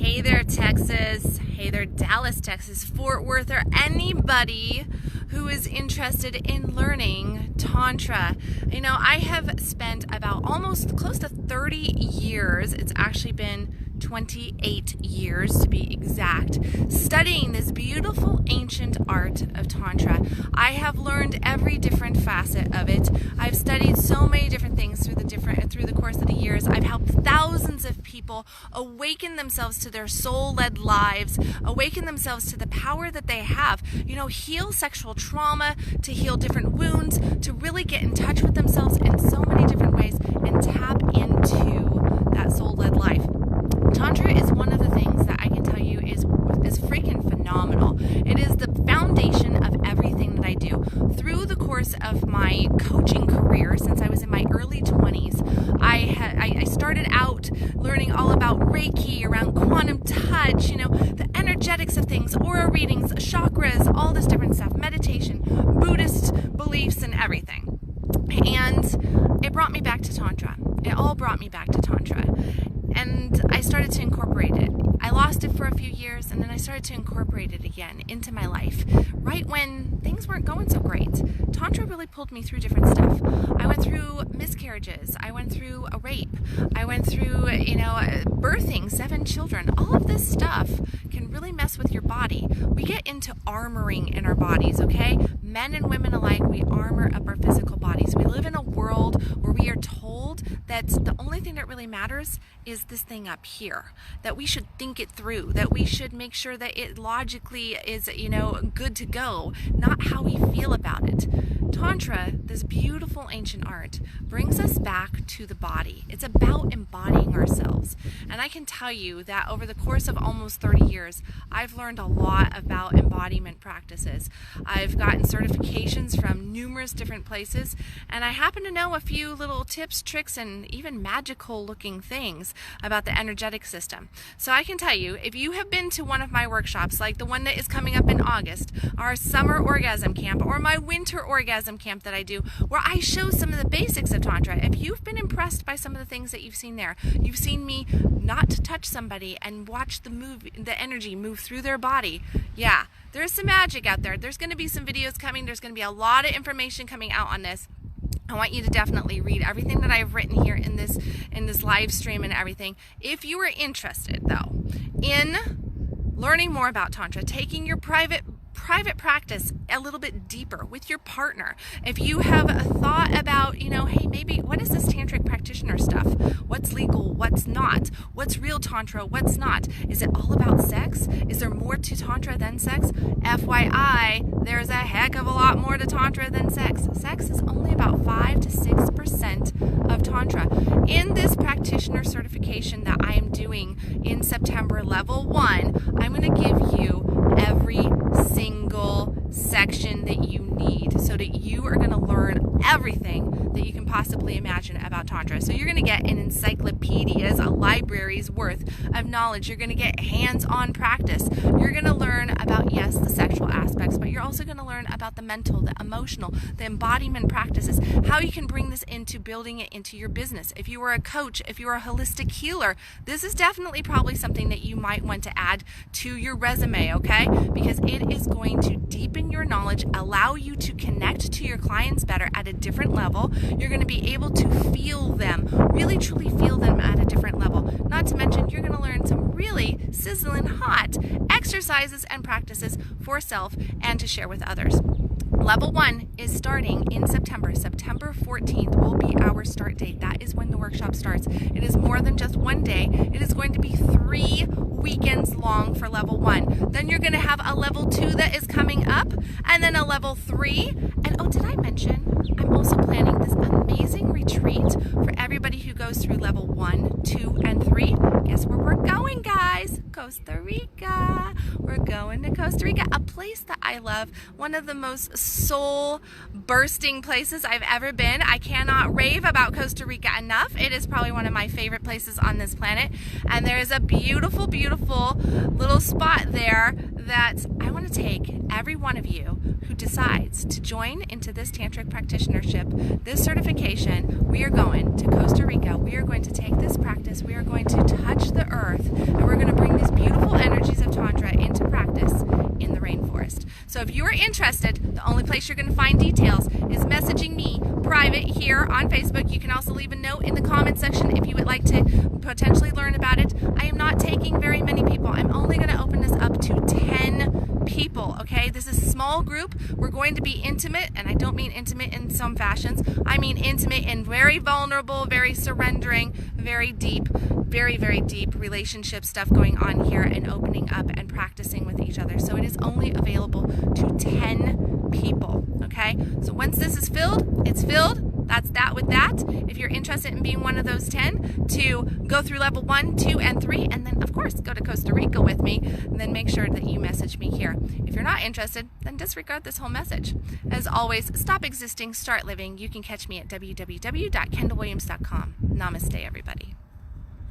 Hey there, Texas. Hey there, Dallas, Texas, Fort Worth, or anybody who is interested in learning Tantra. You know, I have spent about almost close to 30 years, it's actually been 28 years to be exact, studying this beautiful ancient art of Tantra. I have learned every different facet of it. I've studied so many different things through the course of the years. I've helped thousands of people awaken themselves to their soul-led lives, awaken themselves to the power that they have, you know, heal sexual trauma, to heal different wounds, to really get in touch with themselves in so many different ways and tap into that soul-led life. Tantra is one of the things that I can tell you is freaking phenomenal. It is the foundation of everything that I do. Through the course of my coaching career, since I was in my early 20s, I started out learning all about Reiki, around quantum touch, you know, the energetics of things, aura readings, chakras, all this different stuff, meditation, Buddhist beliefs, and everything. And it brought me back to Tantra. It all brought me back to Tantra. And I started to incorporate it. I lost it for a few years, and then I started to incorporate it again into my life, right when things weren't going so great. Tantra really pulled me through different stuff. I went through miscarriages. I went through a rape. I went through, you know, birthing 7 children. All of this stuff can really mess with your body. We get into armoring in our bodies, okay? Men and women alike, we armor up our physical bodies. We live in a world where we are told that the only thing that really matters is this thing up here, that we should think it through, that we should make sure that it logically is, you know, good to go, not how we feel about it. Tantra, this beautiful ancient art, brings us back to the body. It's about embodying ourselves. And I can tell you that over the course of almost 30 years, I've learned a lot about embodiment practices. I've gotten certifications from numerous different places, and I happen to know a few little tips, tricks, and even magical looking things about the energetic system. So I can tell you, if you have been to one of my workshops, like the one that is coming up in August, our summer orgasm camp, or my winter orgasm camp that I do, where I show some of the basics of Tantra, if you've been impressed by some of the things that you've seen there, you've seen me not touch somebody and watch the energy move through their body, yeah, there's some magic out there. There's going to be some videos coming. There's going to be a lot of information coming out on this. I want you to definitely read everything that I've written here in this live stream and everything. If you are interested, though, in learning more about Tantra, taking your private practice a little bit deeper with your partner, if you have a thought about, you know, hey, maybe what is this tantric practitioner stuff? What's legal? What's not? What's real Tantra? What's not? Is it all about sex? Is there more to Tantra than sex? FYI, there's a heck of a lot more to Tantra than sex. Sex is only about 5 to 6% of Tantra. In this practitioner certification that I am doing in September, level 1, I'm going to give you every single section that you need so that you are going to learn everything that you can possibly imagine about Tantra. So you're going to get an encyclopedia's, a library's worth of knowledge. You're going to get hands-on practice. You're going to learn about, yes, the sexual aspects, but you're also going to learn about the mental, the emotional, the embodiment practices, how you can bring this into building it into your business. If you are a coach, if you are a holistic healer, this is definitely probably something that you might want to add to your resume, okay? Because it is going to deepen your knowledge, allow you to connect to your clients better at a different level. You're going to be able to feel them, really truly feel them at a different level. Not to mention, you're going to learn some really sizzling hot exercises and practices for self and to share with others. Level 1 is starting in September. September 14th will be our start date. That is when the workshop starts. It is more than just one day. It is going to be 3 weekends long for level 1. Then you're going to have a level 2 that is coming up, and then a level 3. And oh, did I mention I'm also planning this amazing retreat for everybody who goes through level 1, 2, and 3. Guess where we're going, guys? Costa Rica. We're going to Costa Rica, a place that I love, one of the most soul-bursting places I've ever been. I cannot rave about Costa Rica enough. It is probably one of my favorite places on this planet, and there is a beautiful, beautiful little spot there that I want to take every one of you who decides to join into this tantric practitionership, this certification. We are going to Costa Rica. We are going to take this practice. We are going to touch the earth, and we're going to bring this beauty if you're interested, the only place you're going to find details is messaging me private here on Facebook. You can also leave a note in the comment section if you would like to potentially learn about it. I am not taking very many people. I'm only going to open this up to 10 people, okay? This is a small group. We're going to be intimate, and I don't mean intimate in some fashions. I mean intimate and very vulnerable, very surrendering, very deep, very, very deep relationship stuff going on here, and opening up and practicing with each other. So it is only available to 10 people, okay? So once this is filled, it's filled. That's that with that. If you're interested in being one of those 10 to go through level 1, 2, and 3, and then of course go to Costa Rica with me, and then make sure that you message me here. If you're not interested, then disregard this whole message. As always, stop existing, start living. You can catch me at www.kendallwilliams.com. Namaste, everybody.